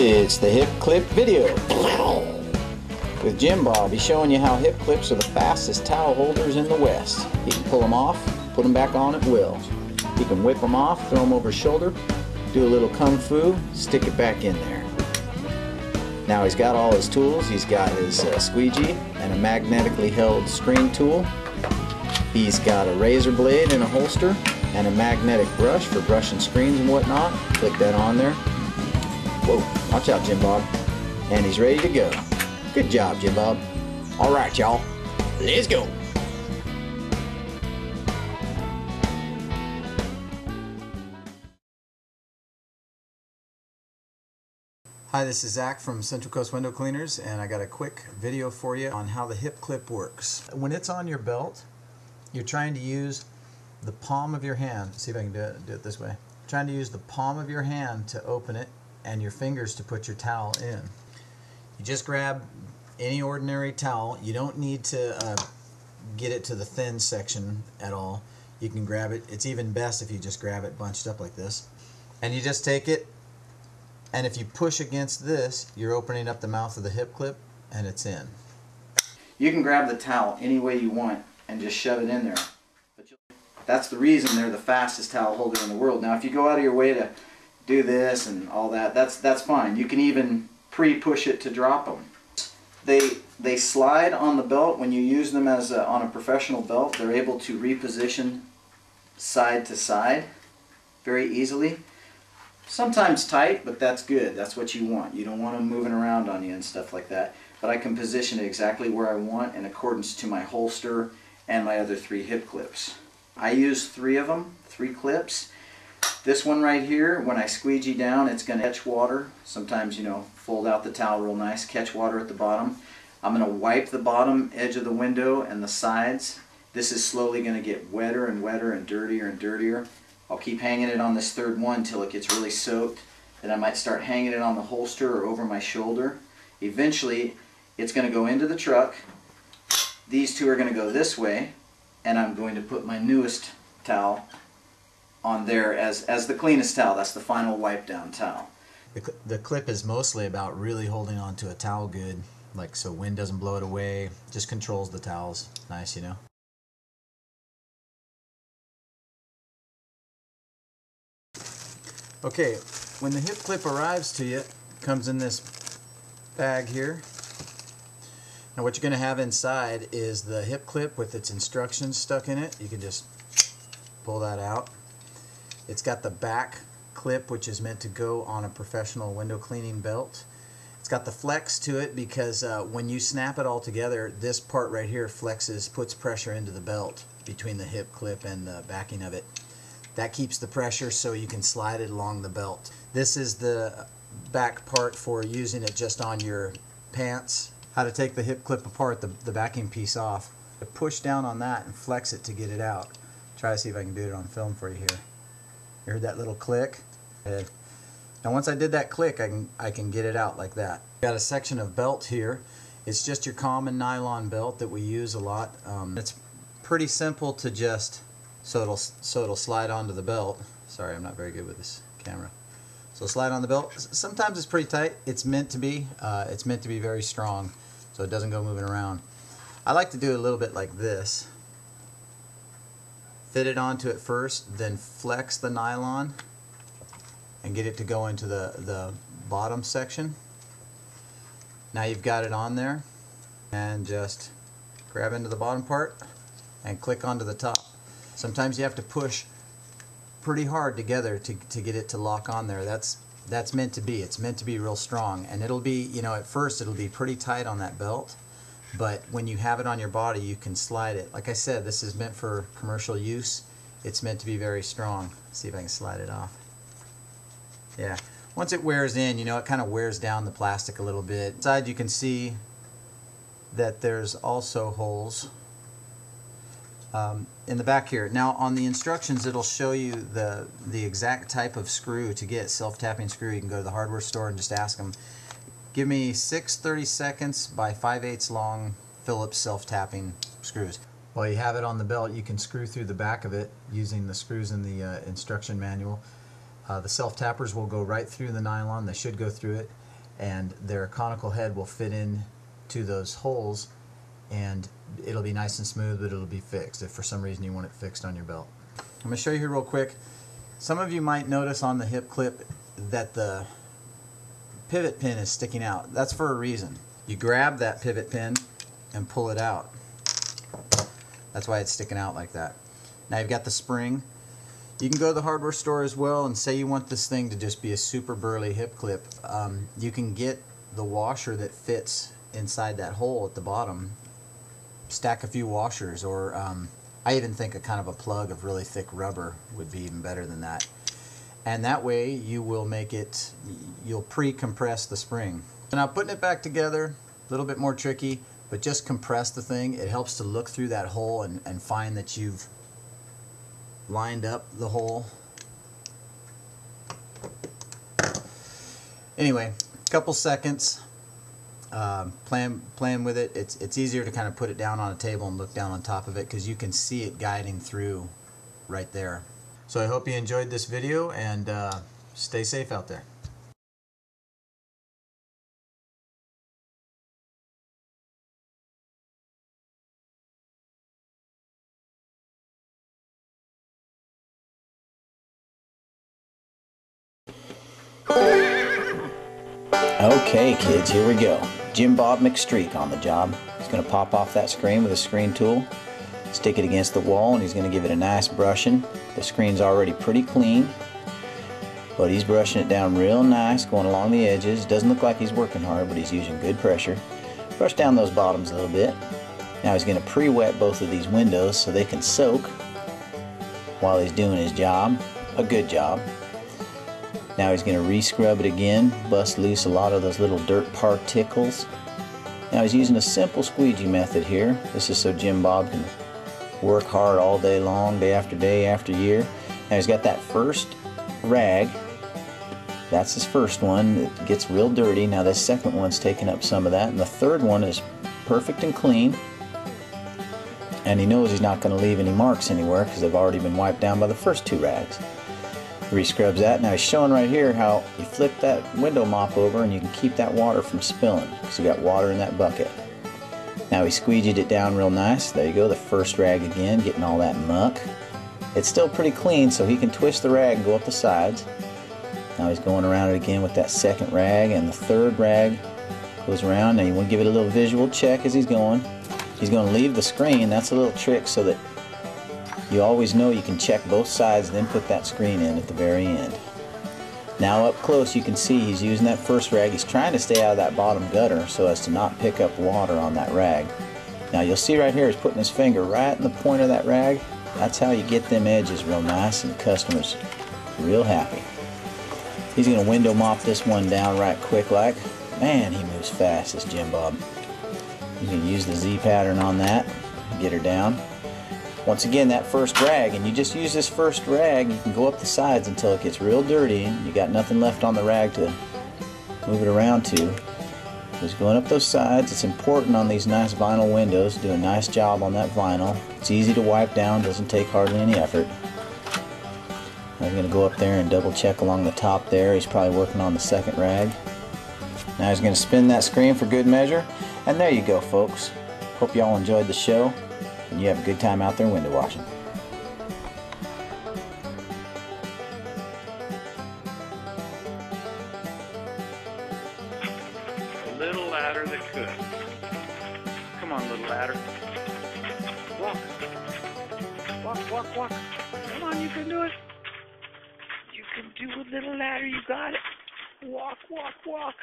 It's the HipClip video with Jim Bob. He's showing you how HipClips are the fastest towel holders in the West. He can pull them off, put them back on at will. He can whip them off, throw them over his shoulder, do a little kung fu, stick it back in there. Now he's got all his tools. He's got his squeegee and a magnetically held screen tool. He's got a razor blade in a holster and a magnetic brush for brushing screens and whatnot. Click that on there. Whoa, watch out, Jim Bob. And he's ready to go. Good job, Jim Bob. All right, y'all, let's go. Hi, this is Zach from Central Coast Window Cleaners, and I got a quick video for you on how the HipClip works. When it's on your belt, you're trying to use the palm of your hand. See if I can do it this way. Trying to use the palm of your hand to open it and your fingers to put your towel in. You just grab any ordinary towel. You don't need to get it to the thin section at all. You can grab it. It's even best if you just grab it bunched up like this. And you just take it, and if you push against this, you're opening up the mouth of the HipClip and it's in. You can grab the towel any way you want and just shove it in there. That's the reason they're the fastest towel holder in the world. Now if you go out of your way to do this and all that, that's fine. You can even pre-push it to drop them. They slide on the belt. When you use them as on a professional belt, they're able to reposition side to side very easily. Sometimes tight, but that's good. That's what you want. You don't want them moving around on you and stuff like that. But I can position it exactly where I want in accordance to my holster and my other 3 HipClips. I use 3 of them, 3 clips. This one right here, when I squeegee down, it's going to catch water. Sometimes, you know, fold out the towel real nice, catch water at the bottom. I'm going to wipe the bottom edge of the window and the sides. This is slowly going to get wetter and wetter and dirtier. I'll keep hanging it on this 3rd one until it gets really soaked. Then I might start hanging it on the holster or over my shoulder. Eventually, it's going to go into the truck. These 2 are going to go this way, and I'm going to put my newest towel on there as the cleanest towel. That's the final wipe down towel. The clip is mostly about really holding on to a towel good, like so wind doesn't blow it away. Just controls the towels. Nice, you know. Okay, when the HipClip arrives to you, it comes in this bag here. Now what you're going to have inside is the HipClip with its instructions stuck in it. You can just pull that out. It's got the back clip, which is meant to go on a professional window cleaning belt. It's got the flex to it because when you snap it all together, this part right here flexes, puts pressure into the belt between the HipClip and the backing of it. That keeps the pressure so you can slide it along the belt. This is the back part for using it just on your pants. How to take the HipClip apart, the backing piece off. Push down on that and flex it to get it out. Try to see if I can do it on film for you here. You heard that little click? Now once I did that click, I can get it out like that. Got a section of belt here. It's just your common nylon belt that we use a lot. It's pretty simple to just so it'll slide onto the belt. Sorry, I'm not very good with this camera. So slide on the belt. Sometimes it's pretty tight. It's meant to be. It's meant to be very strong, so it doesn't go moving around. I like to do it a little bit like this. Fit it onto it first, then flex the nylon and get it to go into the bottom section. Now you've got it on there, and just grab into the bottom part and click onto the top. Sometimes you have to push pretty hard together to get it to lock on there. That's meant to be. It's meant to be real strong, and it'll be, you know, at first it'll be pretty tight on that belt, but when you have it on your body, you can slide it. Like I said, this is meant for commercial use. It's meant to be very strong. Let's see if I can slide it off. Yeah. Once it wears in, you know, it kind of wears down the plastic a little bit. Inside you can see that there's also holes in the back here. Now on the instructions it'll show you the exact type of screw to get. Self-tapping screw. You can go to the hardware store and just ask them, give me 6 30-seconds by 5/8 long Phillips self-tapping screws. While you have it on the belt, you can screw through the back of it using the screws in the instruction manual. The self-tappers will go right through the nylon. They should go through it. and their conical head will fit in to those holes, and it'll be nice and smooth, but it'll be fixed if for some reason you want it fixed on your belt. I'm going to show you here real quick. Some of you might notice on the HipClip that the pivot pin is sticking out. That's for a reason. You grab that pivot pin and pull it out. That's why it's sticking out like that. Now you've got the spring. You can go to the hardware store as well and say you want this thing to just be a super burly HipClip. You can get the washer that fits inside that hole at the bottom. Stack a few washers, or I even think a kind of a plug of really thick rubber would be even better than that. And that way you will make it, you'll pre-compress the spring. Now putting it back together, a little bit more tricky, but just compress the thing. It helps to look through that hole and find that you've lined up the hole. Anyway, a couple seconds, playing with it. It's easier to kind of put it down on a table and look down on top of it because you can see it guiding through right there. So I hope you enjoyed this video, and stay safe out there. Okay kids, here we go. Jim Bob McStreak on the job. He's going to pop off that screen with a screen tool, stick it against the wall, and he's going to give it a nice brushing. The screen's already pretty clean, but he's brushing it down real nice, going along the edges. Doesn't look like he's working hard, but he's using good pressure. Brush down those bottoms a little bit. Now he's going to pre-wet both of these windows so they can soak while he's doing his job. A good job. Now he's going to re-scrub it again, bust loose a lot of those little dirt particles. Now he's using a simple squeegee method here. This is so Jim Bob can work hard all day long, day after year. Now he's got that first rag. That's his first one. It gets real dirty. Now this second one's taking up some of that, and the third one is perfect and clean. And he knows he's not going to leave any marks anywhere because they've already been wiped down by the first two rags. Re-scrubs that. Now he's showing right here how you flip that window mop over and you can keep that water from spilling because you got water in that bucket. Now he squeegeed it down real nice. There you go, the first rag again, getting all that muck. It's still pretty clean, so he can twist the rag and go up the sides. Now he's going around it again with that second rag, and the third rag goes around. Now you want to give it a little visual check as he's going. He's going to leave the screen. That's a little trick so that you always know you can check both sides, then put that screen in at the very end. Now up close you can see he's using that first rag. He's trying to stay out of that bottom gutter so as to not pick up water on that rag. Now you'll see right here he's putting his finger right in the point of that rag. That's how you get them edges real nice and the customer's real happy. He's going to window mop this one down right quick like. Man, he moves fast, this Jim Bob. He's going to use the Z pattern on that, get her down. Once again, that first rag, and you just use this first rag, you can go up the sides until it gets real dirty and you got nothing left on the rag to move it around to. Just going up those sides. It's important on these nice vinyl windows to do a nice job on that vinyl. It's easy to wipe down, doesn't take hardly any effort. I'm going to go up there and double check along the top there. He's probably working on the second rag. Now he's going to spin that screen for good measure. And there you go, folks. Hope you all enjoyed the show and you have a good time out there window washing. A little ladder that could. Come on, little ladder. Walk. Walk, walk, walk. Come on, you can do it. You can do a little ladder, you got it. Walk, walk, walk.